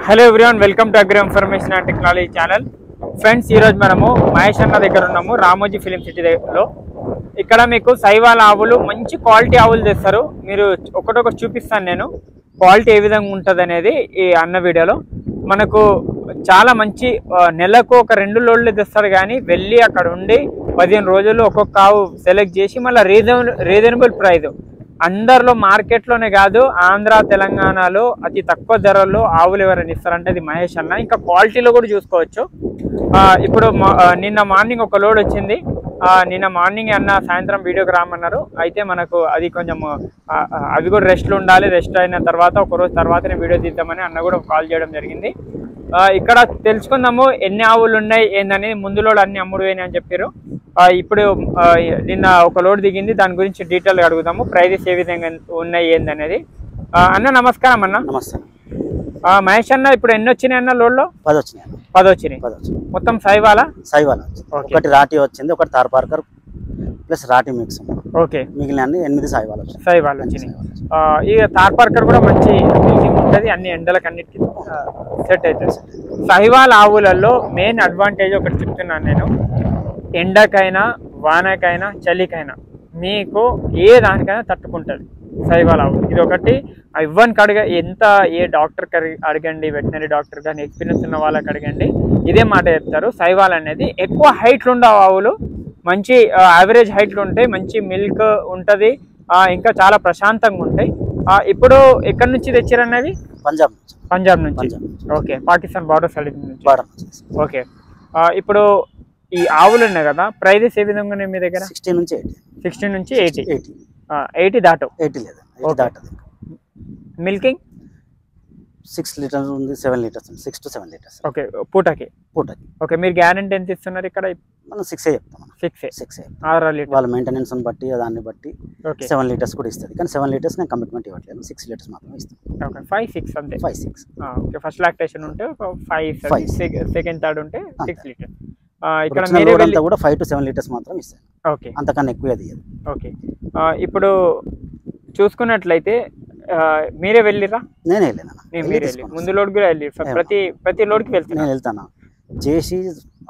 Hello everyone, welcome to agri information and technology channel. Friends, ఈరోజు మనము మహేష్ అన్న దగ్గర ఉన్నాము, రామోజీ ఫిలిం సిటీ దగ్గరలో. ఇక్కడ మీకు సైవాల్ ఆవులు, మంచి క్వాలిటీ ఆవులు తెస్తారు. మీరు ఒకటొకటి చూపిస్తాను నేను, క్వాలిటీ ఏ విధంగా ఉంటుంది అనేది ఈ అన్న వీడియోలో. మనకు చాలా మంచి నెలకు ఒక 2 లోడ్లు తెస్తారు, కానీ వెళ్ళి అక్కడ ఉండి 15 రోజులు ఒక్కొక్క ఆవు సెలెక్ట్ చేసి మళ్ళీ రీజనబుల్ ప్రైస్, అందరిలో మార్కెట్లోనే కాదు ఆంధ్ర తెలంగాణలో అతి తక్కువ ధరల్లో ఆవులు ఎవరైనా ఇస్తారంటే అది మహేష్ అన్న. ఇంకా క్వాలిటీలో కూడా చూసుకోవచ్చు. ఇప్పుడు నిన్న మార్నింగ్ ఒక లోడ్ వచ్చింది. నిన్న మార్నింగ్ అన్న సాయంత్రం వీడియోకి రామన్నారు. అయితే మనకు అది కొంచెం అవి కూడా రెస్ట్లో ఉండాలి. రెస్ట్ అయిన తర్వాత ఒక రోజు తర్వాతనే వీడియో తీద్దామని అన్న కూడా కాల్ చేయడం జరిగింది. ఇక్కడ తెలుసుకుందాము ఎన్ని ఆవులు ఉన్నాయి ఏందని. ముందు లోడ్ అన్ని అమ్ముడు పోయినాయి అని చెప్పారు. ఇప్పుడు నిన్న ఒక లోడ్ దిగింది, దాని గురించి డీటెయిల్గా అడుగుదాము. ప్రైజెస్ ఏ విధంగా ఉన్నాయి ఏందనేది. అన్న నమస్కారం. అన్న నమస్తే. మహేష్ అన్న, ఇప్పుడు ఎన్ని వచ్చినాయి అన్న లోడ్లో? 10 వచ్చినాయి. 10 వచ్చినాయి. మొత్తం సైవాలా? ఒకటి రాటి వచ్చింది, ఒకటి తార్ పార్కర్ ప్లస్ రాటి మిక్స్. ఓకే, మిగిలిన 8 సైవాలు వచ్చినాయి. ఇక తార్ పార్కర్ కూడా మంచి ఫినిషింగ్ ఉంటుంది, అన్ని ఎండలకు అన్నిటికీ సెట్ అవుతుంది. సైవాల్ ఆవులలో మెయిన్ అడ్వాంటేజ్ ఒకటి చెప్తున్నాను నేను. ఎండకైనా వానకైనా చలికైనా మీకు ఏ దానికైనా తట్టుకుంటుంది సైవాల్ ఆవు. ఇది ఒకటి ఇవ్వనికి ఏ డాక్టర్కి అడగండి, వెటనరీ డాక్టర్ కానీ ఎక్స్పీరియన్స్ ఉన్న వాళ్ళకి అడగండి, ఇదే మాట చెప్తారు. సైవాల్ అనేది ఎక్కువ హైట్లు ఉండవు ఆవులు, మంచి యావరేజ్ హైట్లు ఉంటాయి, మంచి మిల్క్ ఉంటుంది, ఇంకా చాలా ప్రశాంతంగా ఉంటాయి. ఇప్పుడు ఎక్కడి నుంచి తెచ్చారన్నది? పంజాబ్ నుంచి. ఓకే, పాకిస్తాన్ బార్డర్ సైడ్ నుంచి. ఓకే, ఇప్పుడు ఈ ఆవులు ఉన్నాయి కదా, ప్రైజెస్ ఏ విధంగా ఉన్నాయి మీ దగ్గర? 16 నుంచి 80 దాటు. మిల్కింగ్ 6 లీటర్స్ ఉంది, 7 లీటర్స్, 6 to 7 లీటర్స్. ఓకే, పూటకి. ఓకే, మీరు గ్యారెంటీ ఎంత ఇస్తున్నారు ఇక్కడ? మనం 6 చెప్తాం. 6 లీటర్ వాళ్ళ మెయింటెనెన్స్ బట్టి దాన్ని బట్టి 7 లీటర్స్ కూడా ఇస్తుంది. కానీ 7 లీటర్స్ నేను కమిట్మెంట్ ఇవ్వట్లేదు, 6 లీటర్స్ మాత్రమే ఇస్తాను. ఓకే, 5, 6 అంతే. 5, 6. ఓకే, ఫస్ట్ లాక్టేషన్ ఉంటే 5, సెకండ్ థర్డ్ ఉంటే 6 లీటర్స్. ఇక్కడ కూడా 5 to 7 లీటర్స్ మాత్రం ఇస్తాను. ఓకే, అంతకన్నా ఎక్కువ అది. ఓకే, ఇప్పుడు చూసుకున్నట్లయితే మీరే వెళ్ళిరా? నేనే వెళ్ళాను. ముందు లోడ్ కూడా వెళ్ళి ప్రతి లోడ్కి వెళ్తాను చేసి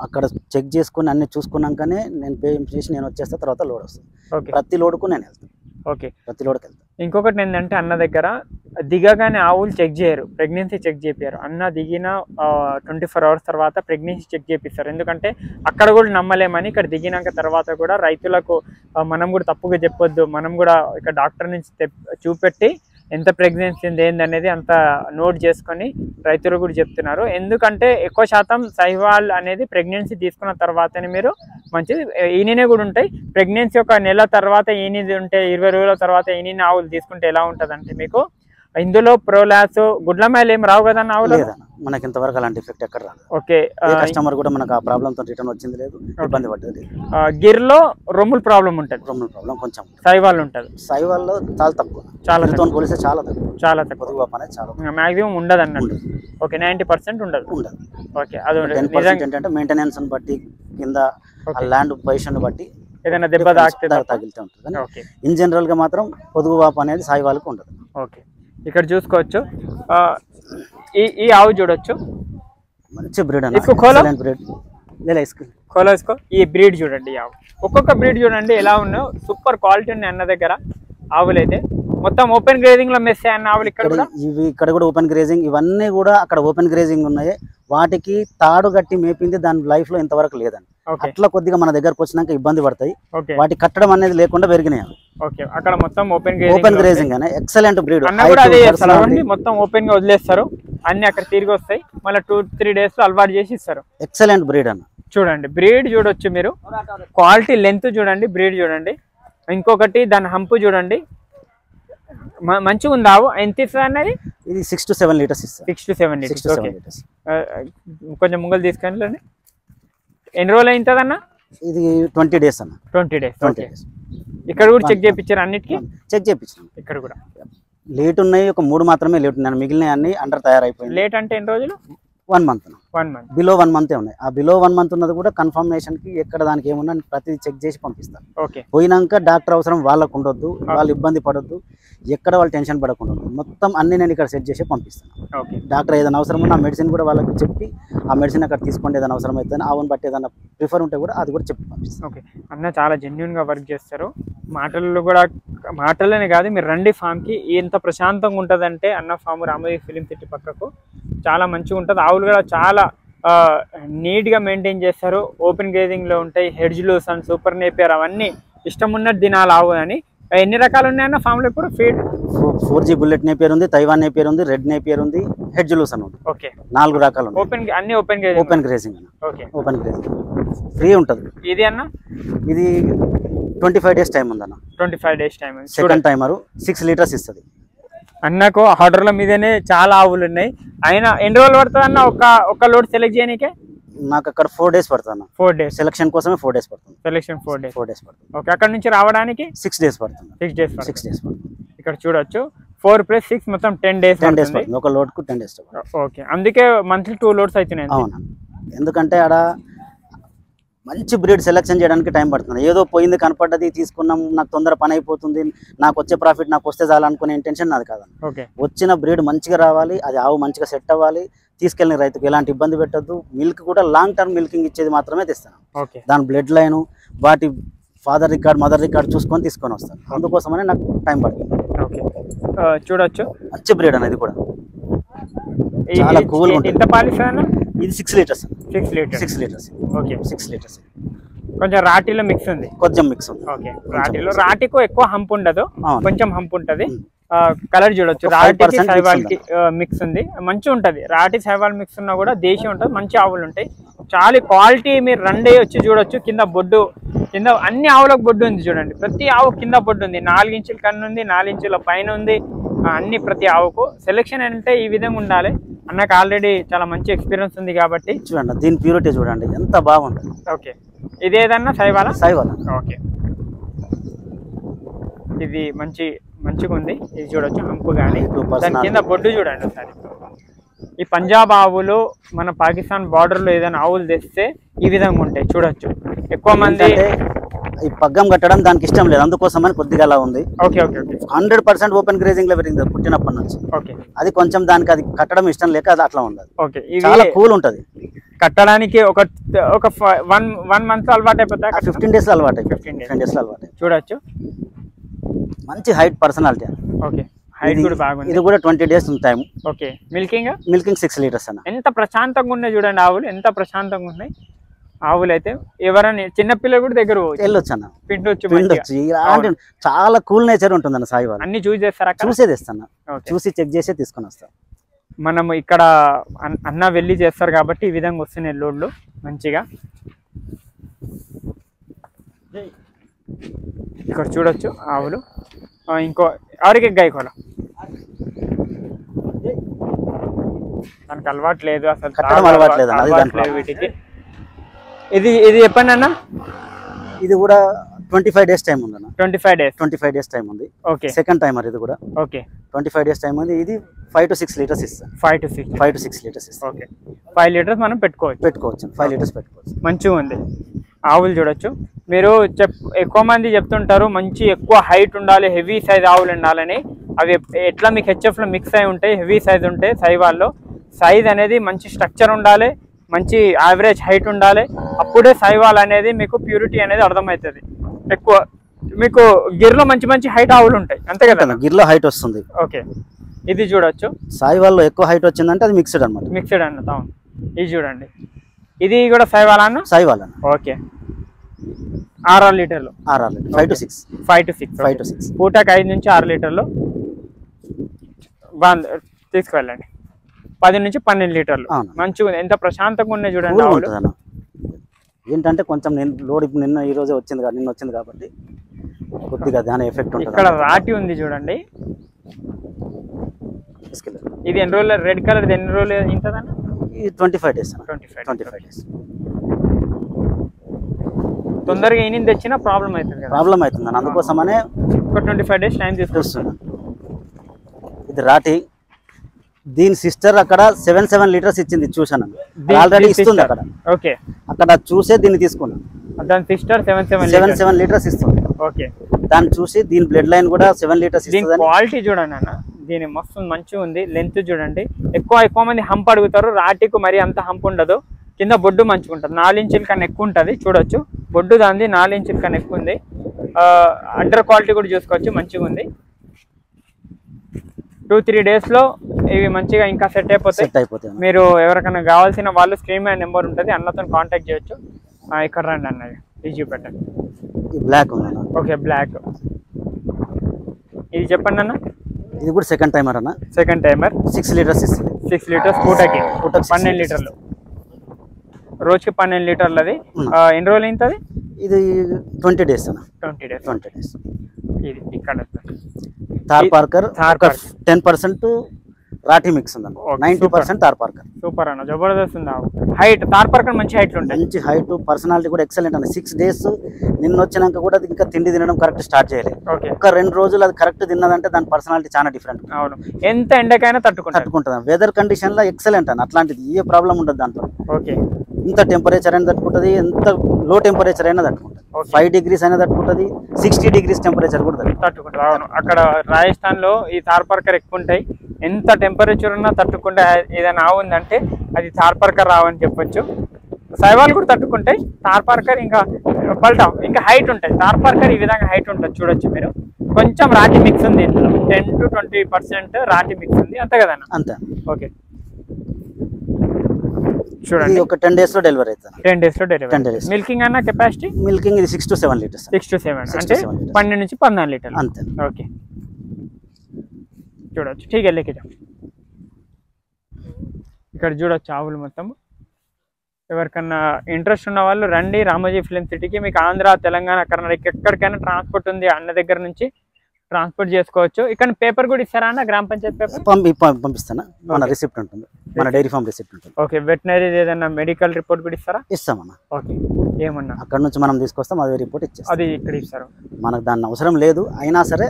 అక్కడ చెక్ చేసుకుని అన్ని చూసుకున్నాకనే నేను పే చేసి నేను వచ్చేస్తా, తర్వాత లోడ్ వస్తుంది. ప్రతి లోడ్కు నేను వెళ్తాను. ఓకే, ప్రతి లోడ్కి వెళ్తాను. ఇంకొకటి ఏంటంటే అన్న దగ్గర దిగగానే ఆవులు చెక్ చేయరు, ప్రెగ్నెన్సీ చెక్ చేపారు. అన్న దిగిన 24 hours తర్వాత ప్రెగ్నెన్సీ చెక్ చేపిస్తారు. ఎందుకంటే అక్కడ కూడా నమ్మలేమని, ఇక్కడ దిగినాక తర్వాత కూడా రైతులకు మనం కూడా తప్పుగా చెప్పొద్దు, మనం కూడా ఇక్కడ డాక్టర్ నుంచి చూపెట్టి ఎంత ప్రెగ్నెన్సీ ఉంది ఏందనేది అంత నోట్ చేసుకొని రైతులు కూడా చెప్తున్నారు. ఎందుకంటే ఎక్కువ శాతం సైవాల్ అనేది ప్రెగ్నెన్సీ తీసుకున్న తర్వాతనే మీరు మంచిది. ఈనినే కూడా ఉంటాయి. ప్రెగ్నెన్సీ ఒక నెల తర్వాత ఈనిది ఉంటే 20 రోజుల తర్వాత ఈనిన ఆవులు తీసుకుంటే ఎలా ఉంటుంది అంటే మీకు ఇందులో ప్రోలాస్ గుడ్ల మేలు ఏం రావు కదా ఆవులు? మనకి ఇంతవరకు అలాంటి ఎఫెక్ట్ ఎక్కడ రాదు. ఓకే, కస్టమర్ కూడా మనకు ఆ ప్రాబ్లంతో రిటర్న్ వచ్చింది లేదు, ఇబ్బంది పడ్డది. గిర్లో రొమ్ముల ప్రాబ్లం ఉంటుంది, రొమ్ముల ప్రాబ్లం కొంచెం. సైవాల్ ఉంటుంది, సైవాల్లో చాలా తక్కువ, చాలా పోలిస్తే చాలా తక్కువ, మాక్సిమం ఉండదు అన్నట్టు. ఓకే, 90% ఉండదు. ఓకే, అది 10% ఏంటంటే మెయింటెనెన్స్ బట్టి, కింద ల్యాండ్ పొజిషన్ బట్టి ఏదైనా దెబ్బ తగిలితే ఉంటుంది. ఇన్ జనరల్ గా మాత్రం పొదుగు వాపు అనేది సాయివాళ్ళకు ఉండదు. ఓకే, ఇక్కడ చూసుకోవచ్చు. ఈ ఆవు చూడొచ్చు, మంచి బ్రీడ్. ఈ బ్రీడ్ చూడండి, ఈ ఆవు ఒక్కొక్క బ్రీడ్ చూడండి ఎలా ఉన్నాయో, సూపర్ క్వాలిటీ ఉన్నాయి అన్న దగ్గర ఆవులు. అయితే మొత్తం ఓపెన్ గ్రేజింగ్ లో మెస్ అన్న ఆవులు ఇక్కడ కూడా ఓపెన్ గ్రేజింగ్, ఇవన్నీ కూడా అక్కడ ఓపెన్ గ్రేజింగ్ ఉన్నాయి. వాటికి తాడు గట్టి మేపింది దాని లైఫ్ లో ఇంతవరకు లేదండి. అట్లా కొద్దిగా మన దగ్గరకు వచ్చినాక ఇబ్బంది పడతాయి. వాటి కట్టడం అనేది లేకుండా పెరిగినాయి. అక్కడ మొత్తం ఓపెన్ గ్రేజింగ్ అనే ఎక్సలెంట్ బ్రీడ్. మొత్తం ఓపెన్ గా వదిలేస్తారు, అన్ని అక్కడ తిరిగి వస్తాయి, మళ్ళీ 2-3 days లో అలవాటు చేసి ఇస్తారు. ఎక్సలెంట్ బ్రీడ్ అన్న. చూడండి బ్రీడ్ చూడొచ్చు మీరు, క్వాలిటీ, లెంత్ చూడండి, బ్రీడ్ చూడండి. ఇంకొకటి దాని హంపు చూడండి, మంచిగా ఉంది ఆవు. ఎంత ఇస్తుంది అన్నది? ఇది 6 to 7 లీటర్స్ ఇస్తుంది. 6 to 7 లీటర్స్. కొంచెం ముంగలు తీసుకొని ఎన్ని రోజులు అవుతుంది అన్న? ఇది 20 days అన్న. 20 days. ఇక్కడ కూడా చెక్ చేయించారు, అన్నిటికీ చెక్ చేయించాను. ఇక్కడ కూడా లేట్ ఉన్నాయి, ఒక 3 మాత్రమే లేట్ ఉన్నాయి, మిగిలిన అన్ని అండర్ తయారైపోయింది. లేట్ అంటే ఎన్ని రోజులు? 1 month. 1 month. బిలో 1 month ఉన్నాయి. ఆ బిలో 1 month ఉన్నది కూడా కన్ఫర్మేషన్ కి ఎక్కడ దానికి ఏమున్నా ప్రతిదీ చెక్ చేసి పంపిస్తాను. ఓకే. పోయినాక డాక్టర్ అవసరం వాళ్ళకు ఉండొద్దు, వాళ్ళు ఇబ్బంది పడొద్దు, ఎక్కడ వాళ్ళు టెన్షన్ పడకుండా మొత్తం అన్ని నేను ఇక్కడ సెట్ చేసి పంపిస్తాను. ఓకే. డాక్టర్ ఏదైనా అవసరం ఉన్నా మెడిసిన్ కూడా వాళ్ళకి చెప్పి ఆ మెడిసిన్ అక్కడ తీసుకోండి, ఏదైనా అవసరం అయితే ఆవును బట్టి ఏదైనా ప్రిఫర్ ఉంటే కూడా అది కూడా చెప్పి పంపిస్తాను. ఓకే. అన్న చాలా జెన్యున్ గా వర్క్ చేస్తారు. మాటల్లో కూడా మాటలనే కాదు, మీరు రండి ఫామ్కి, ఎంత ప్రశాంతంగా ఉంటుందంటే అన్న ఫామ్ రామోజీ ఫిలిం సిటీ పక్కకు చాలా మంచిగా ఉంటుంది. ఆవులు కూడా చాలా నీట్గా మెయింటైన్ చేస్తారు. ఓపెన్ గ్రేజింగ్లో ఉంటాయి. హెడ్జ్లూస్ అండ్ సూపర్ నేపియర్ అవన్నీ ఇష్టం ఉన్నట్టు దినాలు ఆవు అని. ఎన్ని రకాలు ఉన్నాయన్న ఫామ్లో ఇప్పుడు ఫీడ్? 4G బుల్లెట్ నేపియర్ ఉంది, తైవాన్ నేపియర్ ఉంది, రెడ్ నేపియర్ ఉంది, హెడ్జ్లూస్ అని ఉంది. ఓకే. 4 రకాలు ఉన్నాయి. ఓపెన్ అన్ని ఓపెన్ గ్రేజింగ్. ఓపెన్ గ్రేజింగ్ అన్న. ఓకే. ఓపెన్ గ్రేజింగ్ ఫ్రీ ఉంటుంది. ఇది అన్న ఇది 25 days టైం ఉందన్న. 25 days time. Second timer 6 litres ఇస్తుంది. అన్నకు ఆర్డర్ల మీదనే చాలా ఆవులు ఉన్నాయి. అయినా ఎన్ని రోజులు పడుతుంది అన్న ఒక లోడ్ సెలెక్ట్ చేయడానికే? నాకు అక్కడ 4 days పడుతుంది. 4 days సెలక్షన్ కోసమే 4 days పడుతుంది. సెలెక్షన్ 4 days పడుతుంది. ఓకే. అక్కడ నుంచి రావడానికి 6 days పడుతుంది. 6 days పడుతుంది. ఇక్కడ చూడొచ్చు 4 + 6 మొత్తం 10 days పడుతుంది. ఒక లోడ్ కు 10 days. ఓకే. అందుకే మంత్లీ 2 loads అవుతున్నాయి. అవునా? ఎందుకంటే ఆడ మంచి బ్రీడ్ సెలెక్షన్ చేయడానికి టైం పడుతుంది. ఏదో పోయింది కనపడ్డది తీసుకున్నాం, నాకు తొందర పని అయిపోతుంది, నాకు వచ్చే ప్రాఫిట్ నాకు వస్తే చాలు అనుకునే ఇంటెన్షన్ నాది కాదు. వచ్చిన బ్రీడ్ మంచిగా రావాలి, అది ఆవు మంచిగా సెట్ అవ్వాలి, తీసుకెళ్ళిన రైతుకు ఎలాంటి ఇబ్బంది పెట్టద్దు. మిల్క్ కూడా లాంగ్ టర్మ్ మిల్కింగ్ ఇచ్చేది మాత్రమే తెస్తాను. దాని బ్లడ్ లైన్, వాటి ఫాదర్ రికార్డ్, మదర్ రికార్డ్ చూసుకొని తీసుకొని వస్తాను. అందుకోసమనే నాకు టైం పడుతుంది. చూడొచ్చు మంచి బ్రీడ్ అనేది కూడా చాలా కూల్ ఉంటుంది. ఎంత పాలిస్తాను? ఇది 6 litres. 6 litres. 6 litres. Okay. 6 litres. కొంచెం రాటిలో మిక్స్ ఉంది. కొంచెం మిక్స్ ఉంది. ఓకే. రాటికు ఎక్కువ హంప్ ఉండదు, కొంచెం హంప్ ఉంటది. కలర్ చూడొచ్చు. రాటి సైవాల్కి మిక్స్ ఉంది, మంచిగా ఉంటది. రాటి సైవాల్ మిక్స్ ఉన్నా కూడా దేశీ ఉంటుంది. మంచి ఆవులు ఉంటాయి. చాలా క్వాలిటీ. మీరు రండి వచ్చి చూడొచ్చు. కింద బొడ్డు, కింద అన్ని ఆవులకు బొడ్డు ఉంది చూడండి. ప్రతి ఆవు కింద బొడ్డు ఉంది. 4 ఇంచుల కన్ను ఉంది, 4 ఇంచుల పైన ఉంది. అన్ని ప్రతి ఆవుకు సెలెక్షన్ అంటే ఈ విధంగా ఉండాలి. అన్నకు ఆల్రెడీ చాలా మంచి ఎక్స్పీరియన్స్ ఉంది కాబట్టి చూడండి, దీని ప్యూరిటీ చూడండి ఎంత బాగుంది. ఓకే. ఇది ఏదన్నా సైవాలా? సైవాలా. ఓకే. ఇది మంచిగా ఉంది. ఇది చూడొచ్చు హంపు కానీ, దాని కింద బొడ్డు చూడండి ఒకసారి. ఈ పంజాబ్ ఆవులు మన పాకిస్తాన్ బార్డర్ లో ఏదైనా ఆవులు తెస్తే ఈ విధంగా ఉంటాయి చూడొచ్చు. ఎక్కువ మంది ఈ పగ్గం కట్టడం దానికి ఇష్టం లేదు, అందుకోసమని కొద్దిగా అలా ఉంది. Okay. Okay. Okay. 100% open grazing లో పెరిగింది పుట్టినప్పటి నుంచి. ఓకే. అది కొంచెం దానికి అది కట్టడం ఇష్టం లేక అది అట్లా ఉండదు. ఓకే. చాలా కూల్ ఉంటది. కట్టడానికి ఒక 1 month అలవాటు అయిపోతాయి. 15 days లో అలవాటు. 15 days లో అలవాటు. చూడొచ్చు. మంచి హైట్ పర్సనాలిటీ. ఓకే. హైట్ కూడా బాగుంది. ఇది కూడా 20 days ఉంది టైం. ఓకే. మిల్కింగ్ 6 లీటర్స్ అన్న. ఎంత ప్రశాంతంగా ఉన్నాయి చూడండి ఆవులు, ఎంత ప్రశాంతంగా ఉన్నాయి ఆవులు. అయితే ఎవరైనా చిన్నపిల్లలు కూడా దగ్గర వెళ్ళొచ్చు అన్న, పిండొచ్చు. చాలా కూల్ నేచర్ ఉంటుంది అన్న. సాయి వాళ్ళు అన్ని చూసి చేస్తారా? చూసే తెస్తాను, చూసి చెక్ చేసే తీసుకొని వస్తాను. మనం ఇక్కడ అన్న వెళ్ళి చేస్తారు కాబట్టి ఈ విధంగా వస్తున్నాయి లోడ్లు మంచిగా. ఇక్కడ చూడొచ్చు ఆవులు. ఇంకో ఆవిడకి గాయకోల దానికి అలవాటు లేదు అసలు, అలవాటు లేదు వీటికి. ఇది చెప్పండి అన్న. ఇది కూడా 25 days టైం ఉంది అన్న. 25 days టైం ఉంది. ఓకే. సెకండ్ టైమర్ ఇది కూడా. ఓకే. 25 days టైం ఉంది. ఇది 5 to 6 లీటర్స్ ఇస్తాను. 5 to 6 లీటర్స్ ఇస్తాను. ఓకే. 5 లీటర్స్ మనం పెట్టుకోవచ్చు. 5 లీటర్స్ పెట్టుకోవచ్చు. మంచిగా ఉంది. ఆవులు చూడొచ్చు. మీరు ఎక్కువ మంది చెప్తుంటారు మంచి ఎక్కువ హైట్ ఉండాలి, హెవీ సైజ్ ఆవులు ఉండాలని. అవి ఎట్లా మీకు హెచ్ఎఫ్లో మిక్స్ అయి ఉంటాయి, హెవీ సైజ్ ఉంటాయి. సైవాల్లో సైజ్ అనేది మంచి స్ట్రక్చర్ ఉండాలి, మంచి యావరేజ్ హైట్ ఉండాలి. అప్పుడే సైవాల్ అనేది మీకు ప్యూరిటీ అనేది అర్థమవుతుంది. ఎక్కువ మీకు గిర్లో మంచి హైట్ ఆవులు ఉంటాయి అంతే కదా? గిర్లో హైట్ వస్తుంది. ఓకే. ఇది చూడొచ్చు. సైవాల్లో ఎక్కువ హైట్ వచ్చిందంటే అది మిక్స్డ్ అన్నమాట. మిక్స్డ్ అన్న. అవును. ఇది చూడండి. ఇది కూడా సైవాల్ అన్న. సైవాల్ అన్న. ఓకే. 6 లీటర్లు. 5 to 6 పూటకి 5 నుంచి 6 లీటర్లు తీసుకువెళ్ళండి. 10 నుంచి 12 లీటర్లు. మంచిగా ఎంత ప్రశాంతంగా ఉన్నాయి చూడండి. ఏంటంటే కొంచెం లోడ్ నిన్న ఈ రోజే వచ్చింది కదా, నిన్న వచ్చింది కాబట్టి కొద్దిగా దాని ఎఫెక్ట్ ఉంటుంది. ఇక్కడ రాటి ఉంది చూడండి. ఇది ఎన్ని రోజులు? రెడ్ కలర్ ఎన్ని రోజులు ఉంటుందన్న? 25 days. 25 days. తొందరగా ఈయన తెచ్చినా ప్రాబ్లం అవుతుంది అన్న. అందుకోసమనే ఒక 25 days టైం తీసుకొస్తున్నాను. ఇది రాటి దీని సిస్టర్ అక్కడ 7 లీటర్స్ ఇచ్చింది చూసాను, ఆల్రెడీ ఇస్తుంది అక్కడ. ఓకే, అక్కడ చూసే దీన్ని తీసుకున్నాను. దాని సిస్టర్ 7 లీటర్స్ ఇస్తుంది. ఓకే, దాన్ని చూసి దీని బ్లడ్ లైన్ కూడా 7 లీటర్స్ ఇస్తుంది. క్వాలిటీ చూడండి అన్న, దీని మస్తు మంచిగా ఉంది. లెంత్ చూడండి, ఎక్కువ మంది హంప్ అడుగుతారు. రాటికు మరి అంత హంప్ ఉండదు, కింద బొడ్డు మంచిగా ఉంటుంది. 4 ఇంచుల కన్నా ఎక్కువ ఉంటుంది. చూడొచ్చు బొడ్డు దాన్ని 4 ఇంచుల కన్నా ఎక్కువ ఉంది. అండర్ క్వాలిటీ కూడా చూసుకోవచ్చు, మంచిగా ఉంది. 2-3 డేస్లో ఇవి మంచిగా ఇంకా సెట్ అయిపోతాయి. మీరు ఎవరికైనా కావాల్సిన వాళ్ళు స్క్రీన్ మీద నెంబర్ ఉంటుంది, అన్నతో కాంటాక్ట్ చేయొచ్చు. ఇక్కడ రండి అన్నది, ఇది చూపెట్టండి. బ్లాక్. Okay, black. ఇది చెప్పండి అన్న. ఇది కూడా సెకండ్ టైమర్ అన్న. సెకండ్ టైమర్ 6 లీటర్స్ ఇస్తుంది. 6 లీటర్స్ పూటకి 12 లీటర్లు, రోజుకి 12 లీటర్లు. అది ఎన్ని రోజులు అయింది? ఇది 20 డేస్ అన్న. 20 డేస్. ఇది ఇక్కడ థార్ పార్కర్ 10% రాఠీ మిక్స్ ఉంది, 90% థార్ పార్కర్. సూపర్ అన్న, జబర్దస్త్ ఉంది. హైట్ థార్ పార్కర్ మంచి హైట్ ఉంటాయి, మంచి హైట్, పర్సనాలిటీ కూడా ఎక్సలెంట్ అన్న. 6 డేస్ నిన్న వచ్చినాక కూడా ఇంకా తిండి తినడం కరెక్ట్ స్టార్ట్ చేయలేదు. ఒక 2 రోజులు అది కరెక్ట్ తిన్నదంటే దాని పర్సనాలిటీ చాలా డిఫరెంట్. అవును, ఎంత ఎండకైనా తట్టుకుంటుంది. వెదర్ కండిషన్ లో ఎక్సలెంట్ అన్న, అట్లాంటిది ఏ ప్రాబ్లం ఉండదు దాంట్లో. ఓకే, ఇంత టెంపరేచర్ అయినా తట్టుకుంటుంది, ఎంత లో టెంపరేచర్ అయినా తట్టుకుంటుంది. 5 degrees అయినా తట్టుకుంటుంది, 60 degrees టెంపరేచర్ కూడా తట్టుకుంటుంది. అవును, అక్కడ రాజస్థాన్ లో ఈ థార్ పార్కర్ ఎక్కువ ఉంటాయి. ఎంత టెంపరేచర్ ఉన్నా తట్టుకుంటే ఏదైనా ఆవు ఉందంటే అది థార్ పార్కర్ రావని చెప్పొచ్చు. సైవాల్ కూడా తట్టుకుంటాయి. థార్ పార్కర్ ఇంకా పల్టా ఇంకా హైట్ ఉంటాయి. థార్ పార్కర్ ఈ విధంగా హైట్ ఉంటుంది, చూడొచ్చు మీరు. కొంచెం రాటి మిక్స్ ఉంది ఇందులో, 10 to 20% రాటి మిక్స్ ఉంది, అంతే కదన్నా? అంతే. ఓకే, చూడండి, ఒక 10 days లో డెలివరీ అవుతుంది. 10 days లో డెలివరీ. మిల్కింగ్ అన్న కెపాసిటీ? మిల్కింగ్ ఇది 6 to 7 లీటర్స్. 6 to 7 అంటే 12 నుంచి 14 లీటర్లు అంతే. ఓకే, చూడొచ్చు. ठीक है, लेके जाओ. ఇక్కడ చూడొచ్చు ఆవులు మొత్తం. ఎవరికన్నా ఇంట్రెస్ట్ ఉన్న వాళ్ళు రండి రామోజీ ఫిలిం సిటీకి. మీకు ఆంధ్ర, తెలంగాణ, కర్ణాటక ఎక్కడికైనా ట్రాన్స్పోర్ట్ ఉంది, అన్న దగ్గర నుంచి ట్రాన్స్పోర్ట్ చేసుకోవచ్చు. ఇక్కడ పేపర్ కూడా ఇస్తారా అన్న? గ్రామ పంచాయతీ పేపర్ పంపిస్తాను, మన రిసిప్ట్ ఉంటుంది, మన డైరీ ఫామ్ రిసిప్ట్ ఉంటుంది. ఓకే, వెటనరీ ఏదైనా మెడికల్ రిపోర్ట్ కూడా ఇస్తారా? ఇస్తామన్న. ఓకే, ఏమన్నా అక్కడ నుంచి మనం తీసుకొస్తాం, అదే రిపోర్ట్ ఇచ్చేస్తాం. అది ఇక్కడ ఇస్తారు, మనకు దాన్ని అవసరం లేదు. అయినా సరే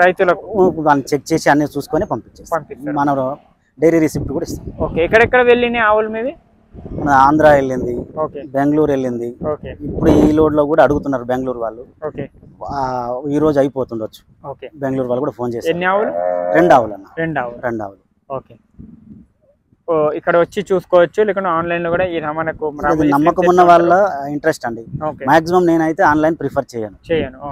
రైతులకు దాన్ని చెక్ చేసి అన్ని చూసుకొని పంపించేస్తాం. మన డైరీ రిసిప్ట్ కూడా ఇస్తాం. ఓకే, ఎక్కడెక్కడ వెళ్ళినాయి ఆవులు మీవి? మన ఆంధ్ర వెళ్ళింది, బెంగళూరు వెళ్ళింది. ఇప్పుడు ఈ లోడ్ లో కూడా అడుగుతున్నారు బెంగళూరు వాళ్ళు. ఈ రోజు అయిపోతుండొచ్చు. బెంగళూరు వాళ్ళు కూడా ఫోన్ చేసి. ఎన్ని ఆవులు? 2 ఆవులు అన్న. 2 ఆవులు. ఓకే, ఇక్కడ వచ్చి చూసుకోవచ్చు, లేకుంటే ఆన్లైన్ లో కూడా. ఈ మనకు నమ్మకం ఉన్న వాళ్ళ ఇంట్రెస్ట్ అండి. మాక్సిమం నేనైతే ఆన్లైన్ ప్రిఫర్ చేయను.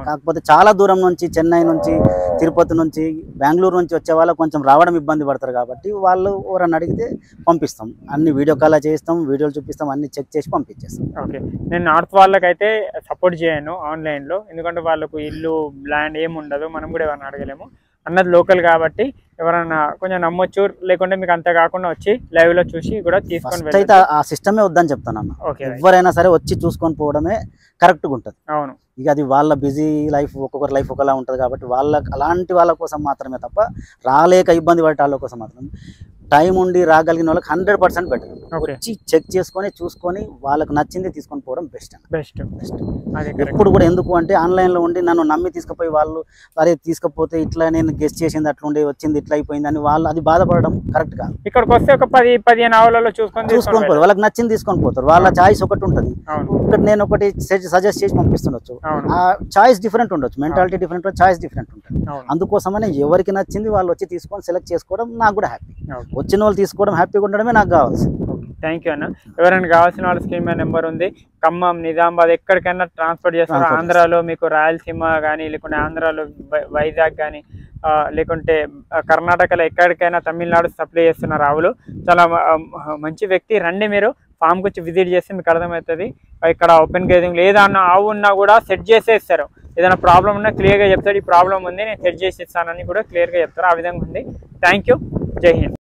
కాకపోతే చాలా దూరం నుంచి, చెన్నై నుంచి, తిరుపతి నుంచి, బెంగళూరు నుంచి వచ్చే వాళ్ళు కొంచెం రావడం ఇబ్బంది పడతారు కాబట్టి వాళ్ళు ఎవరన్నా అడిగితే పంపిస్తాం. అన్ని వీడియో కాల్ చేస్తాం, వీడియోలు చూపిస్తాం, అన్ని చెక్ చేసి పంపించేస్తాం. ఓకే, నేను నార్త్ వాళ్ళకైతే సపోర్ట్ చేయను ఆన్లైన్ లో, ఎందుకంటే వాళ్ళకు ఇల్లు, ల్యాండ్ ఏమి ఉండదు, మనం కూడా ఎవరైనా అడగలేము. అన్నది లోకల్ కాబట్టి ఎవరైనా కొంచెం నమ్మొచ్చు, లేకుంటే మీకు అంత కాకుండా వచ్చి లైవ్ లో చూసి కూడా తీసుకొని అయితే ఆ సిస్టమే వద్దని చెప్తాను అన్న. ఎవరైనా సరే వచ్చి చూసుకొని పోవడమే కరెక్ట్ గా ఉంటుంది. అవును, ఇక అది వాళ్ళ బిజీ లైఫ్, ఒక్కొక్కరి లైఫ్ ఒకలా ఉంటుంది కాబట్టి అలాంటి వాళ్ళ కోసం మాత్రమే తప్ప, రాలేక ఇబ్బంది పడే వాళ్ళ కోసం మాత్రం. టైం ఉండి రాగలిగిన వాళ్ళకి 100% బెటర్. వచ్చి చెక్ చేసుకొని చూసుకొని వాళ్ళకి నచ్చింది తీసుకొని పోవడం బెస్ట్. ఎప్పుడు కూడా ఎందుకు అంటే ఆన్లైన్ లో ఉండి నన్ను నమ్మి తీసుకుపోయి వాళ్ళు అరే తీసుకపోతే ఇట్లా నేను గెస్ట్ చేసింది అట్లుండి వచ్చింది ఇట్లా అయిపోయింది అని వాళ్ళు అది బాధపడడం కరెక్ట్ కాదు. ఇక్కడికి వస్తే ఒక 10-15 ఆవులలో చూసుకొని పోతారు, వాళ్ళకి నచ్చింది తీసుకొని పోతారు. వాళ్ళ చాయిస్ ఒకటి ఉంటుంది, ఒకటి నేను ఒకటి సజెస్ట్ చేసి పంపిస్తుండొచ్చు. ఆ చాయిస్ డిఫరెంట్ ఉండొచ్చు, మెంటాలిటీ డిఫరెంట్, చాయిస్ డిఫరెంట్ ఉంటుంది. అందుకోసమనే ఎవరికి నచ్చింది వాళ్ళు వచ్చి తీసుకొని సెలెక్ట్ చేసుకోవడం నాకు కూడా హ్యాపీ. వచ్చిన వాళ్ళు తీసుకోవడం హ్యాపీగా ఉండడమే నాకు కావాల్సి. థ్యాంక్ యూ అన్న. ఎవరైనా కావాల్సిన వాళ్ళ స్క్రీన్ మీద నెంబర్ ఉంది. ఖమ్మం, నిజామాబాద్ ఎక్కడికైనా ట్రాన్స్పోర్ట్ చేస్తారు. ఆంధ్రాలో మీకు రాయలసీమ కానీ, లేకుంటే ఆంధ్రాలో వైజాగ్ కానీ, లేకుంటే కర్ణాటకలో ఎక్కడికైనా, తమిళనాడు సప్లై చేస్తున్నారు ఆవులు. చాలా మంచి వ్యక్తి. రండి, మీరు ఫామ్కి వచ్చి విజిట్ చేస్తే మీకు అర్థమవుతుంది. ఇక్కడ ఓపెన్ గ్రేజింగ్ ఏదన్నా ఆవు ఉన్నా కూడా సెట్ చేసేస్తారు. ఏదైనా ప్రాబ్లం ఉన్నా క్లియర్గా చెప్తాడు, ఈ ప్రాబ్లం ఉంది నేను సెట్ చేసి ఇస్తానని కూడా క్లియర్గా చెప్తారు. ఆ విధంగా ఉంది. థ్యాంక్ యూ, జై హింద్.